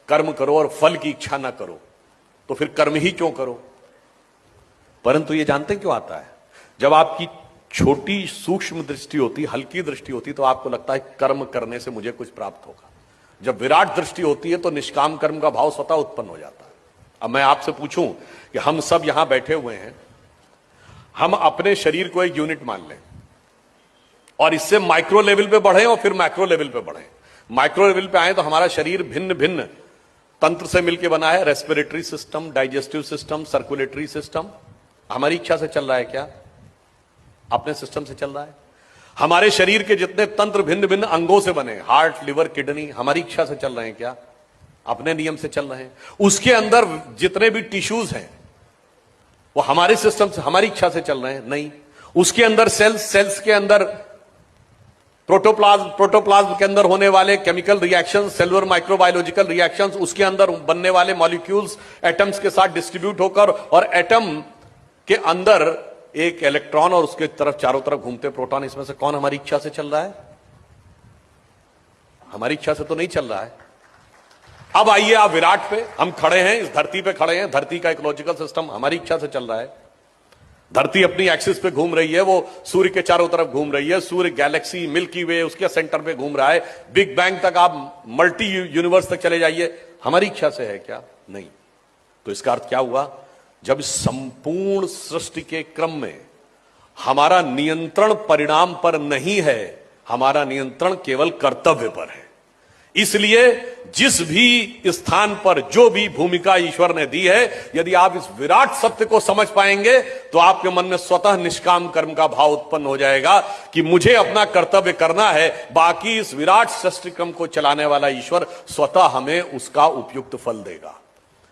कर्म करो और फल की इच्छा ना करो, तो फिर कर्म ही क्यों करो। परंतु ये जानते क्यों आता है, जब आपकी छोटी सूक्ष्म दृष्टि होती, हल्की दृष्टि होती, तो आपको लगता है कर्म करने से मुझे कुछ प्राप्त होगा। जब विराट दृष्टि होती है तो निष्काम कर्म का भाव स्वतः उत्पन्न हो जाता है। अब मैं आपसे पूछूं कि हम सब यहां बैठे हुए हैं, हम अपने शरीर को एक यूनिट मान लें और इससे माइक्रो लेवल पे बढ़े और फिर मैक्रो लेवल पे बढ़े। माइक्रो लेवल पे आए तो हमारा शरीर भिन्न भिन्न तंत्र से मिलकर बना है, respiratory system, digestive system, circulatory system. हमारी इच्छा से चल रहा है क्या? अपने सिस्टम से चल रहा है। हमारे शरीर के जितने तंत्र भिन्न भिन्न अंगों से बने, हार्ट, लिवर, किडनी, हमारी इच्छा से चल रहे हैं क्या? अपने नियम से चल रहे हैं। उसके अंदर जितने भी टिश्यूज हैं वो हमारे सिस्टम से, हमारी इच्छा से चल रहे हैं? नहीं। उसके अंदर सेल्स के अंदर प्रोटोप्लाज्म के अंदर होने वाले chemical reactions, cellular microbiological reactions, उसके अंदर बनने वाले मॉलिक्यूल्स एटम्स के साथ डिस्ट्रीब्यूट होकर, और एटम के अंदर एक इलेक्ट्रॉन और उसके तरफ चारों तरफ घूमते प्रोटॉन, इसमें से कौन हमारी इच्छा से चल रहा है? हमारी इच्छा से तो नहीं चल रहा है। अब आइए आप विराट पे, हम खड़े हैं, इस धरती पे खड़े हैं, धरती का इकोलॉजिकल सिस्टम हमारी इच्छा से चल रहा है। धरती अपनी एक्सिस पे घूम रही है, वो सूर्य के चारों तरफ घूम रही है, सूर्य गैलेक्सी मिल्की वे उसके सेंटर पे घूम रहा है, बिग बैंग तक आप मल्टी यूनिवर्स तक चले जाइए, हमारी इच्छा से है क्या? नहीं। तो इसका अर्थ क्या हुआ? जब संपूर्ण सृष्टि के क्रम में हमारा नियंत्रण परिणाम पर नहीं है, हमारा नियंत्रण केवल कर्तव्य पर है। इसलिए जिस भी स्थान पर जो भी भूमिका ईश्वर ने दी है, यदि आप इस विराट सत्य को समझ पाएंगे तो आपके मन में स्वतः निष्काम कर्म का भाव उत्पन्न हो जाएगा कि मुझे अपना कर्तव्य करना है, बाकी इस विराट सृष्टि क्रम को चलाने वाला ईश्वर स्वतः हमें उसका उपयुक्त फल देगा।